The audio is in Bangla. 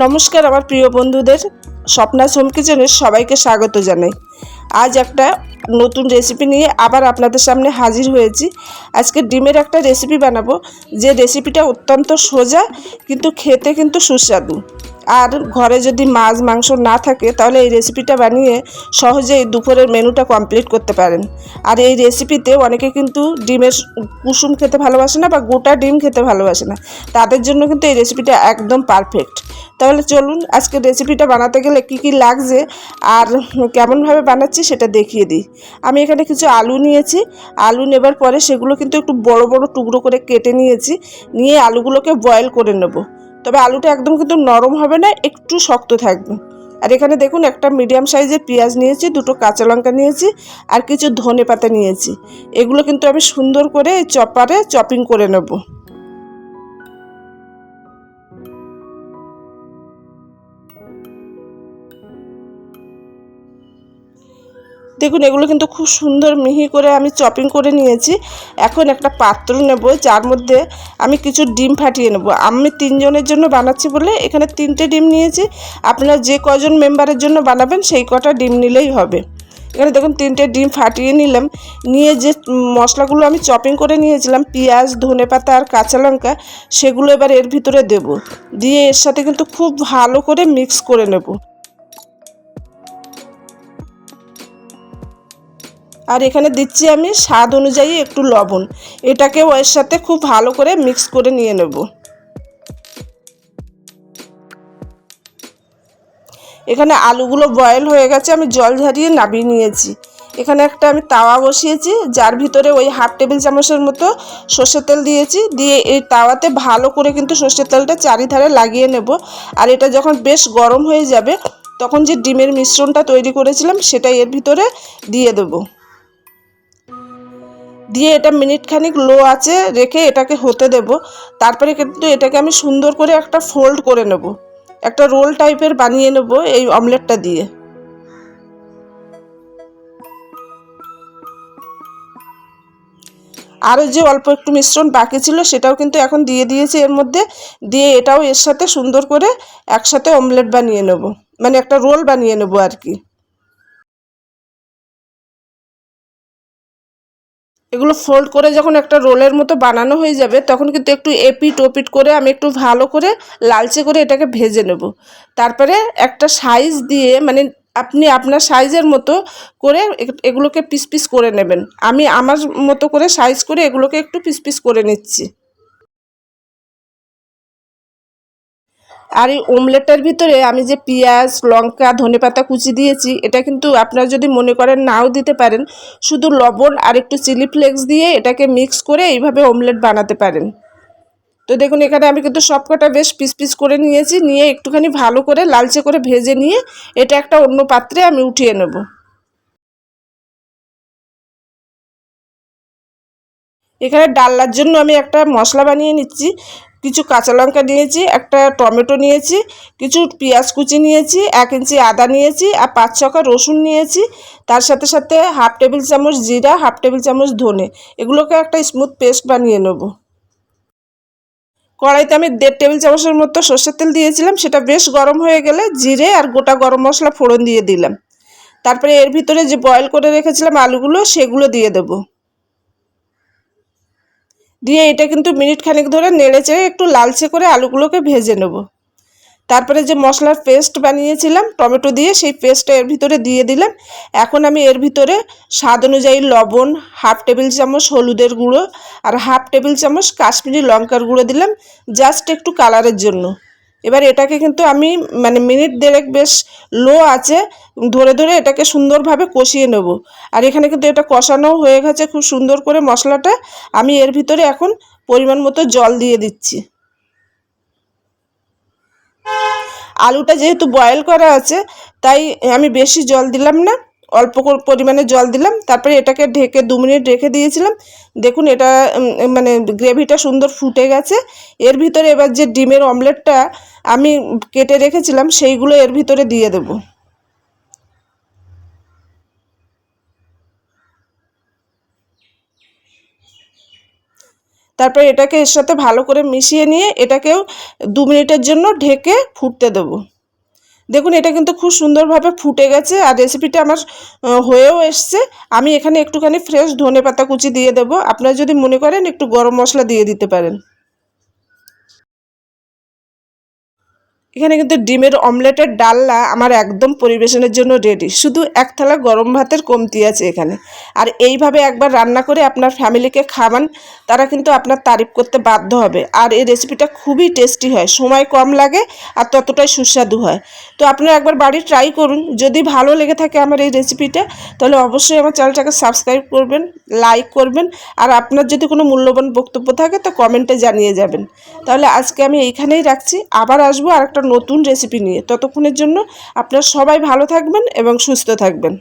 নমস্কার আমার প্রিয় বন্ধুদের, স্বপ্নাস হোম কিচেনের সবাইকে স্বাগত জানাই। আজ একটা নতুন রেসিপি নিয়ে আবার আপনাদের সামনে হাজির হয়েছি। আজকে ডিমের একটা রেসিপি বানাবো, যে রেসিপিটা অত্যন্ত সোজা কিন্তু খেতে কিন্তু সুস্বাদু। আর ঘরে যদি মাছ মাংস না থাকে তাহলে এই রেসিপিটা বানিয়ে সহজেই দুপুরের মেনুটা কমপ্লিট করতে পারেন। আর এই রেসিপিতে অনেকে কিন্তু ডিমের কুসুম খেতে ভালোবাসে না বা গোটা ডিম খেতে ভালোবাসে না, তাদের জন্য কিন্তু এই রেসিপিটা একদম পারফেক্ট। তাহলে চলুন আজকে রেসিপিটা বানাতে গেলে কি কি লাগছে আর কেমনভাবে বানাচ্ছি সেটা দেখিয়ে দিই। আমি এখানে কিছু আলু নিয়েছি। আলু নেবার পরে সেগুলো কিন্তু একটু বড় বড় টুকরো করে কেটে নিয়েছি। নিয়ে আলুগুলোকে বয়েল করে নেব। তবে আলুটা একদম কিন্তু নরম হবে না, একটু শক্ত থাকবে। আর এখানে দেখুন একটা মিডিয়াম সাইজের পেঁয়াজ নিয়েছি, দুটো কাঁচা লঙ্কা নিয়েছি, আর কিছু ধনে পাতা নিয়েছি। এগুলো কিন্তু আমি সুন্দর করে চপারে চপিং করে নেব। দেখুন এগুলো কিন্তু খুব সুন্দর মিহি করে আমি চপিং করে নিয়েছি। এখন একটা পাত্র নেব, যার মধ্যে আমি কিছু ডিম ফাটিয়ে নেব। আমি 3 জনের জন্য বানাচ্ছি বলে এখানে 3টে ডিম নিয়েছি। আপনারা যে কজন মেম্বারের জন্য বানাবেন সেই কটা ডিম নিলেই হবে। এখানে দেখুন 3টে ডিম ফাটিয়ে নিলাম। নিয়ে যে মশলাগুলো আমি চপিং করে নিয়েছিলাম, পেঁয়াজ ধনেপাতা আর কাঁচা লঙ্কা, সেগুলো এবার এর ভিতরে দেব। দিয়ে এর সাথে কিন্তু খুব ভালো করে মিক্স করে নেব। আর এখানে দিচ্ছি আমি স্বাদ অনুযায়ী একটু লবণ। এটাকেও এর সাথে খুব ভালো করে মিক্স করে নিয়ে নেব। এখানে আলুগুলো বয়েল হয়ে গেছে, আমি জল ঝরিয়ে নামিয়ে নিয়েছি। এখানে একটা আমি তাওয়া বসিয়েছি, যার ভিতরে ওই হাফ টেবিল চামচের মতো সর্ষের তেল দিয়েছি। দিয়ে এই তাওয়াতে ভালো করে কিন্তু সর্ষের তেলটা চারিধারে লাগিয়ে নেব। আর এটা যখন বেশ গরম হয়ে যাবে, তখন যে ডিমের মিশ্রণটা তৈরি করেছিলাম সেটা এর ভিতরে দিয়ে দেবো। দিয়ে এটা মিনিট খানিক লো আঁচে রেখে এটাকে হতে দেব। তারপরে কিন্তু এটাকে আমি সুন্দর করে একটা ফোল্ড করে নেব, একটা রোল টাইপের বানিয়ে নেব এই অমলেটটা দিয়ে। আরও যে অল্প একটু মিশ্রণ বাকি ছিল সেটাও কিন্তু এখন দিয়ে দিয়েছি এর মধ্যে। দিয়ে এটাও এর সাথে সুন্দর করে একসাথে অমলেট বানিয়ে নেব, মানে একটা রোল বানিয়ে নেব আর কি। এগুলো ফোল্ড করে যখন একটা রোলের মতো বানানো হয়ে যাবে, তখন কিন্তু একটু এপিট ওপিট করে আমি একটু ভালো করে লালচে করে এটাকে ভেজে নেব। তারপরে একটা সাইজ দিয়ে, মানে আপনি আপনার সাইজের মতো করে এগুলোকে পিস পিস করে নেবেন। আমি আমার মতো করে সাইজ করে এগুলোকে একটু পিস পিস করে নিচ্ছি। আর এই অমলেটের ভিতরে আমি যে পেঁয়াজ লঙ্কা ধনেপাতা কুচি দিয়েছি, এটা কিন্তু আপনারা যদি মনে করেন নাও দিতে পারেন। শুধু লবণ আর একটু চিলি ফ্লেক্স দিয়ে এটাকে মিক্স করে এইভাবে অমলেট বানাতে পারেন। তো দেখুন এখানে আমি কিন্তু সবকটা বেশ পিস পিস করে নিয়েছি। নিয়ে একটুখানি ভালো করে লালচে করে ভেজে নিয়ে এটা একটা অন্য পাত্রে আমি উঠিয়ে নেব। এখানে ডালনার জন্য আমি একটা মশলা বানিয়ে নিচ্ছি। কিছু কাঁচা লঙ্কা নিয়েছি, একটা টমেটো নিয়েছি, কিছু পেঁয়াজ কুচি নিয়েছি, 1 ইঞ্চি আদা নিয়েছি, আর 5-6 রসুন নিয়েছি। তার সাথে সাথে হাফ টেবিল চামচ জিরা, হাফ টেবিল চামচ ধনে, এগুলোকে একটা স্মুথ পেস্ট বানিয়ে নেব। কড়াইতে আমি 1.5 টেবিল চামচের মতো সর্ষের তেল দিয়েছিলাম। সেটা বেশ গরম হয়ে গেলে জিরে আর গোটা গরম মশলা ফোড়ন দিয়ে দিলাম। তারপরে এর ভিতরে যে বয়েল করে রেখেছিলাম আলুগুলো, সেগুলো দিয়ে দেবো। দিয়ে এটা কিন্তু মিনিট খানেক ধরে নেড়ে চেড়ে একটু লালচে করে আলুগুলোকে ভেজে নেব। তারপরে যে মশলার পেস্ট বানিয়েছিলাম টমেটো দিয়ে, সেই পেস্টটা এর ভিতরে দিয়ে দিলাম। এখন আমি এর ভিতরে স্বাদ অনুযায়ী লবণ, হাফ টেবিল চামচ হলুদের গুঁড়ো, আর হাফ টেবিল চামচ কাশ্মীরি লঙ্কার গুঁড়ো দিলাম, জাস্ট একটু কালারের জন্য। এবার এটাকে কিন্তু আমি মানে মিনিট দেড়েক বেশ লো আছে ধরে ধরে এটাকে সুন্দরভাবে কষিয়ে নেব। আর এখানে কিন্তু এটা কষানো হয়ে গেছে খুব সুন্দর করে মশলাটা। আমি এর ভিতরে এখন পরিমাণ মতো জল দিয়ে দিচ্ছি। আলুটা যেহেতু বয়েল করা আছে, তাই আমি বেশি জল দিলাম না, অল্প পরিমাণে জল দিলাম। তারপরে এটাকে ঢেকে 2 মিনিট রেখে দিয়েছিলাম। দেখুন এটা মানে গ্রেভিটা সুন্দর ফুটে গেছে। এর ভিতরে এবার যে ডিমের অমলেটটা আমি কেটে রেখেছিলাম সেইগুলো এর ভিতরে দিয়ে দেবো। তারপর এটাকে এর সাথে ভালো করে মিশিয়ে নিয়ে এটাকেও 2 মিনিটের জন্য ঢেকে ফুটতে দেবো। দেখুন এটা কিন্তু খুব সুন্দরভাবে ফুটে গেছে আর রেসিপিটা আমার হয়েও এসছে। আমি এখানে একটুখানি ফ্রেশ ধনেপাতা কুচি দিয়ে দেবো। আপনারা যদি মনে করেন একটু গরম মশলা দিয়ে দিতে পারেন। এখানে কিন্তু ডিমের অমলেটের ডালনা আমার একদম পরিবেশনের জন্য রেডি। শুধু এক থালা গরম ভাতের কমতি আছে এখানে। আর এইভাবে একবার রান্না করে আপনার ফ্যামিলিকে খাওয়ান, তারা কিন্তু আপনার তারিফ করতে বাধ্য হবে। আর এই রেসিপিটা খুবই টেস্টি হয়, সময় কম লাগে আর ততটাই সুস্বাদু হয়। তো আপনারা একবার বাড়ি ট্রাই করুন। যদি ভালো লেগে থাকে আমার এই রেসিপিটা, তাহলে অবশ্যই আমার চ্যানেলটাকে সাবস্ক্রাইব করবেন, লাইক করবেন। আর আপনার যদি কোনো মূল্যবান বক্তব্য থাকে তো কমেন্টে জানিয়ে যাবেন। তাহলে আজকে আমি এইখানেই রাখছি, আবার আসবো আর একটা নতুন রেসিপি নিয়ে। ততক্ষণের জন্য আপনারা সবাই ভালো থাকবেন এবং সুস্থ থাকবেন।